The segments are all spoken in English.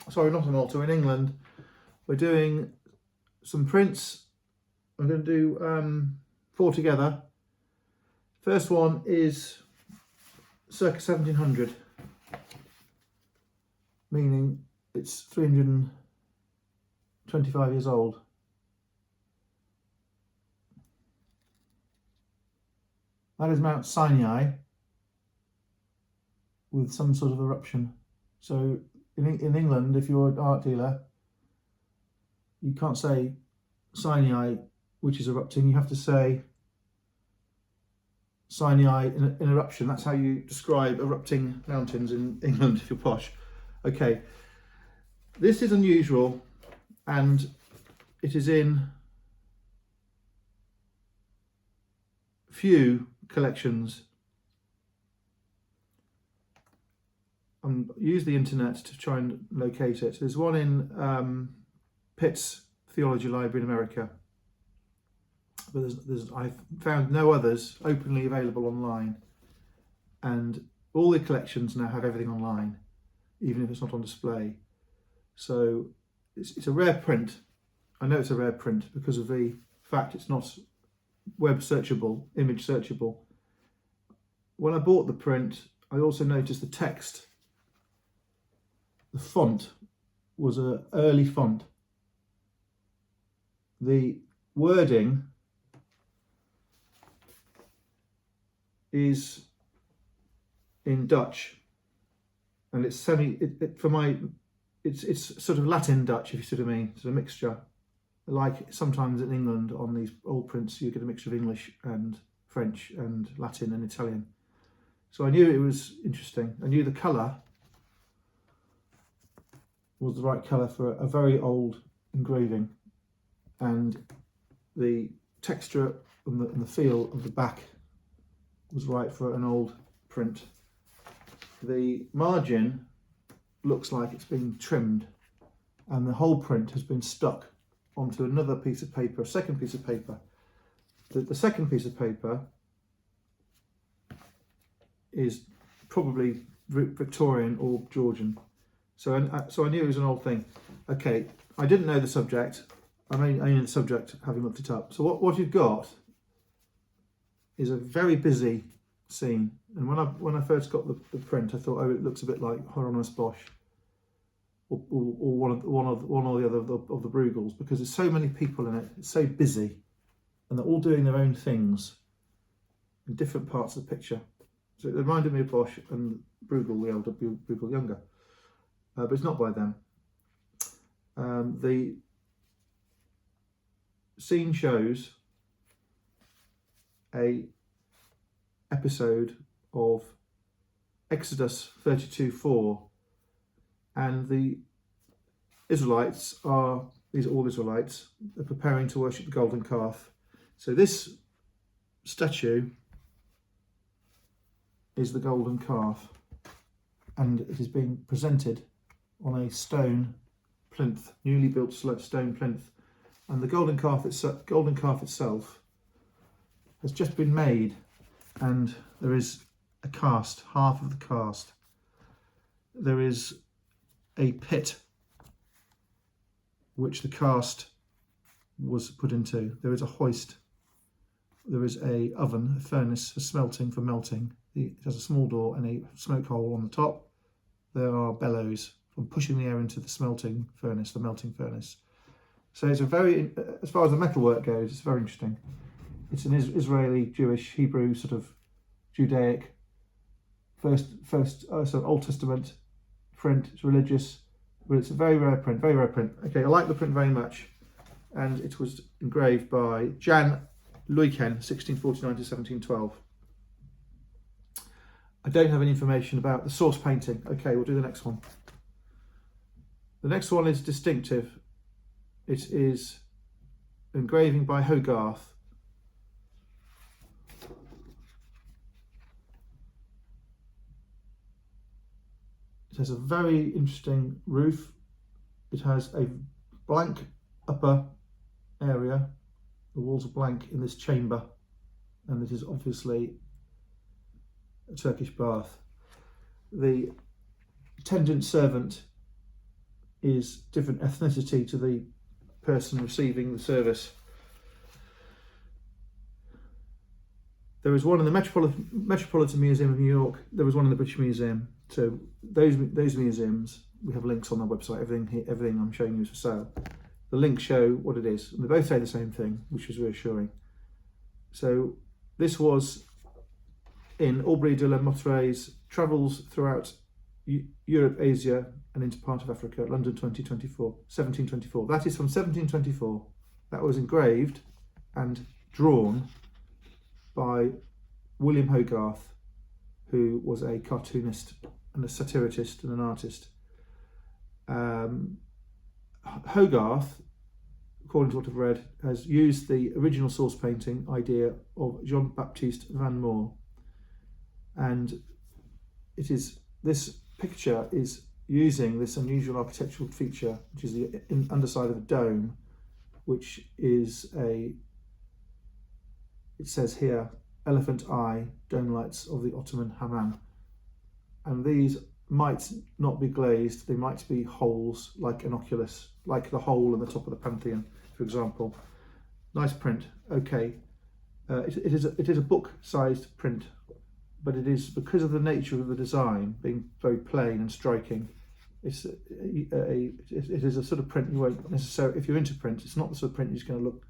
Sorry, not in Malta, in England. We're doing some prints. I'm going to do 4 together. First one is circa 1700, meaning it's 325 years old. That is Mount Sinai with some sort of eruption. So in England, if you're an art dealer, you can't say Sinai, which is erupting. You have to say Sinai in eruption. That's how you describe erupting mountains in England if you're posh. Okay, this is unusual, and it is in few collections. Use the internet to try and locate it. There's one in Pitt's Theology Library in America, but I've found no others openly available online, and all the collections now have everything online, even if it's not on display. So it's a rare print. I know it's a rare print because of the fact it's not web searchable, image searchable. When I bought the print, I also noticed the text. The font was an early font. The wording is in Dutch, and it's it's sort of Latin Dutch, if you see what I mean. It's a mixture. Like sometimes in England on these old prints, you get a mixture of English and French and Latin and Italian. So I knew it was interesting. I knew the colour was the right colour for a very old engraving, and the texture and the feel of the back was right for an old print. The margin looks like it's been trimmed, and the whole print has been stuck onto another piece of paper, a second piece of paper. The second piece of paper is probably Victorian or Georgian. So I knew it was an old thing. Okay, I didn't know the subject. I knew the subject having looked it up. So what you've got is a very busy scene. And when I first got the print, I thought, oh, it looks a bit like Hieronymus Bosch or one or the other of the Bruegels, because there's so many people in it. It's so busy, and they're all doing their own things in different parts of the picture. So it reminded me of Bosch and Bruegel, the elder, Bruegel younger. But it's not by them. The scene shows a episode of Exodus 32:4, and the Israelites these are all Israelites, are preparing to worship the golden calf. So this statue is the golden calf, and it is being presented on a stone plinth, newly built stone plinth, and the golden calf itself has just been made, and there is a cast, half of the cast. There is a pit which the cast was put into. There is a hoist. There is a oven, a furnace for smelting, for melting. It has a small door and a smoke hole on the top. There are bellows from pushing the air into the smelting furnace, the melting furnace. So it's a very, as far as the metalwork goes, it's very interesting. It's an Israeli, Jewish, Hebrew, sort of Judaic, first sort of Old Testament print. It's religious, but it's a very rare print, very rare print. Okay, I like the print very much, and it was engraved by Jan Luyken, 1649 to 1712. I don't have any information about the source painting. Okay, we'll do the next one. The next one is distinctive. It is engraving by Hogarth. It has a very interesting roof. It has a blank upper area. The walls are blank in this chamber, and it is obviously a Turkish bath. The attendant servant is different ethnicity to the person receiving the service. There was one in the Metropolitan Museum of New York. There was one in the British Museum. So those museums, we have links on our website. Everything I'm showing you is for sale. The links show what it is, and they both say the same thing, which is reassuring. So this was in Aubry de la Motteraie's travels throughout Europe, Asia, and into part of Africa, London 1724. That is from 1724. That was engraved and drawn by William Hogarth, who was a cartoonist and a satirist and an artist. Hogarth, according to what I've read, has used the original source painting idea of Jean-Baptiste Van Moor, and it is this picture is using this unusual architectural feature, which is the underside of a dome, which is it says here, elephant eye dome lights of the Ottoman Hammam. And these might not be glazed, they might be holes like an oculus, like the hole in the top of the Pantheon, for example. Nice print, okay. It is a book-sized print, but it is, because of the nature of the design being very plain and striking, it is a sort of print you won't necessarily, if you're into print, it's not the sort of print you're just going to look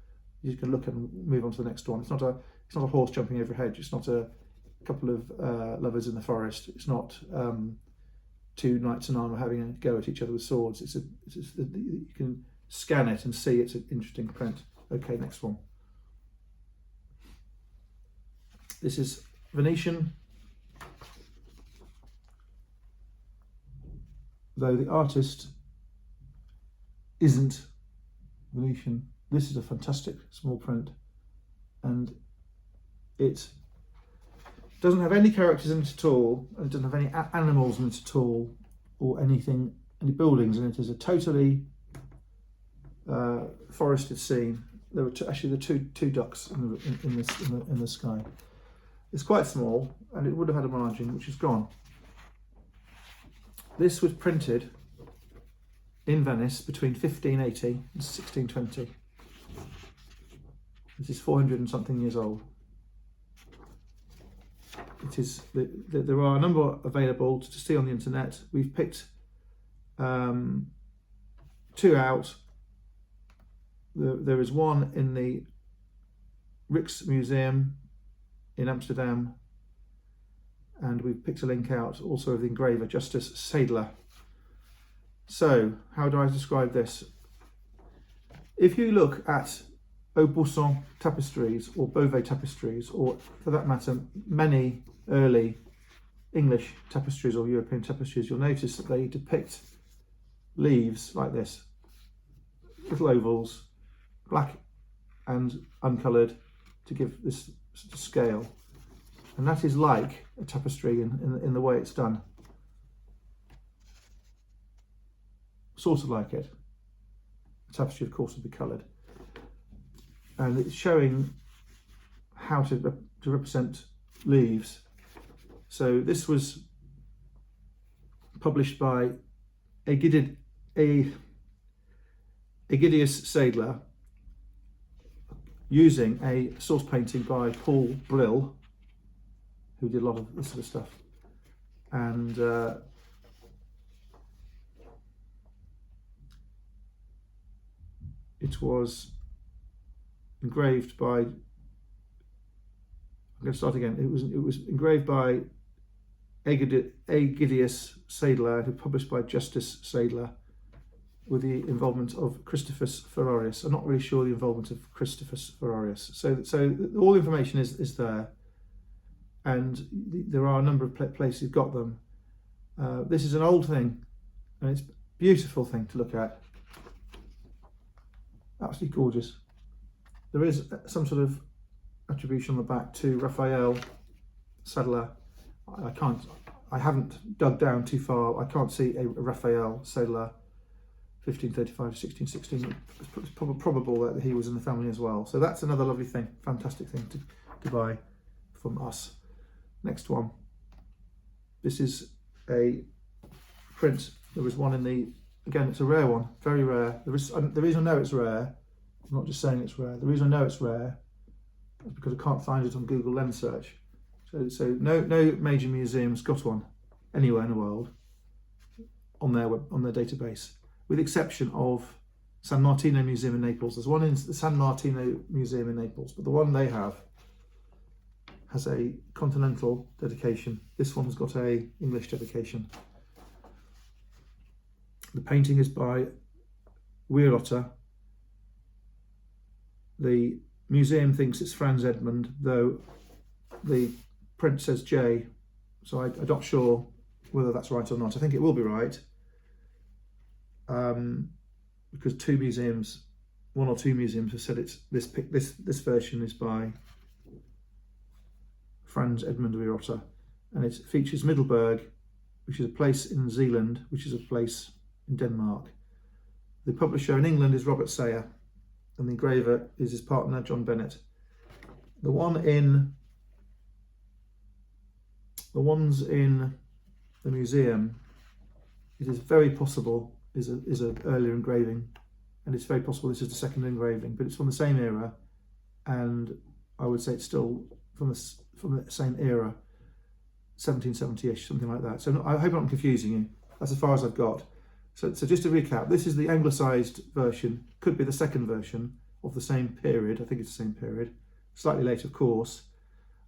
and move on to the next one. It's not a horse jumping over a hedge. It's not a couple of lovers in the forest. It's not two knights in armour having a go at each other with swords. You can scan it and see it's an interesting print. Okay, next one. This is Venetian, though the artist isn't Venetian. This is a fantastic small print, and it doesn't have any characters in it at all, and it doesn't have any animals in it at all, or any buildings in it. It's a totally forested scene. There were actually the two ducks in the sky. It's quite small, and it would have had a margin, which is gone. This was printed in Venice between 1580 and 1620. This is 400 and something years old. It is. There are a number available to see on the internet. We've picked two out. There is one in the Rijksmuseum in Amsterdam, and we've picked a link out also of the engraver Justus Sadeler. So, how do I describe this? If you look at Aubusson tapestries or Beauvais tapestries, or for that matter many early English tapestries or European tapestries, you'll notice that they depict leaves like this, little ovals, black and uncoloured, to give this scale, and that is like a tapestry in the way it's done, sort of like it. A tapestry, of course, would be coloured, and it's showing how to represent leaves. So this was published by Egidius Sadeler, using a source painting by Paul Bril, who did a lot of this sort of stuff, and it was engraved by, I'm going to start again, it was engraved by Egidius Sadeler, who published by Justus Sadeler, with the involvement of Christophus Ferrarius. I'm not really sure the involvement of Christophus Ferrarius. So all the information is there, and there are a number of places you've got them. This is an old thing, and it's a beautiful thing to look at. Absolutely gorgeous. There is some sort of attribution on the back to Raphael Sadeler. I haven't dug down too far. I can't see a Raphael Sadeler 1535 to 1616. It's probable that he was in the family as well. So that's another lovely thing, fantastic thing to buy from us. Next one. This is a print. There was one in the Again, it's a rare one, very rare. The reason I know it's rare, I'm not just saying it's rare, the reason I know it's rare is because I can't find it on Google Lens search. So no major museum's got one anywhere in the world on their database, with the exception of San Martino Museum in Naples. There's one in the San Martino Museum in Naples, but the one they have has a continental dedication. This one's got a English dedication. The painting is by Weirotter. The museum thinks it's Franz Edmund, though the print says J, so I'm not sure whether that's right or not. I think it will be right, because one or two museums have said it's this version is by Franz Edmund Weirotter, and it features Middelburg, which is a place in Zealand, which is a place in Denmark. The publisher in England is Robert Sayer, and the engraver is his partner John Bennett. The ones in the museum, it is very possible is an earlier engraving, and it's very possible this is the second engraving, but it's from the same era, and I would say it's still from the same era, 1770-ish, something like that. So I hope I'm not confusing you. That's as far as I've got. So just to recap, this is the anglicised version, could be the second version of the same period. I think it's the same period, slightly late, of course.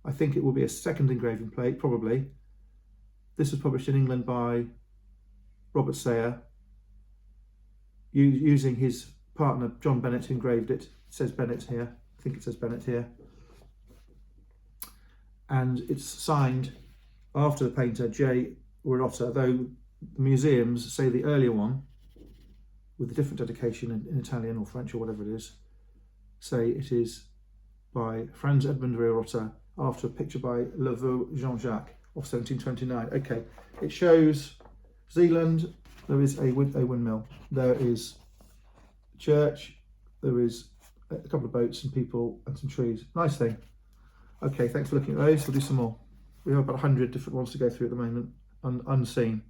I think it will be a second engraving plate, probably. This was published in England by Robert Sayer, using his partner John Bennett, who engraved it. It says Bennett here. I think it says Bennett here. And it's signed after the painter J. Weirotter, though the museums say the earlier one, with a different dedication in Italian or French or whatever it is, say it is by Franz Edmund Weirotter after a picture by Le Vau Jean-Jacques of 1729. Okay, it shows Zealand. There is a windmill. There is a church. There is a couple of boats and people and some trees. Nice thing. Okay, thanks for looking at those. We'll do some more. We have about 100 different ones to go through at the moment, unseen.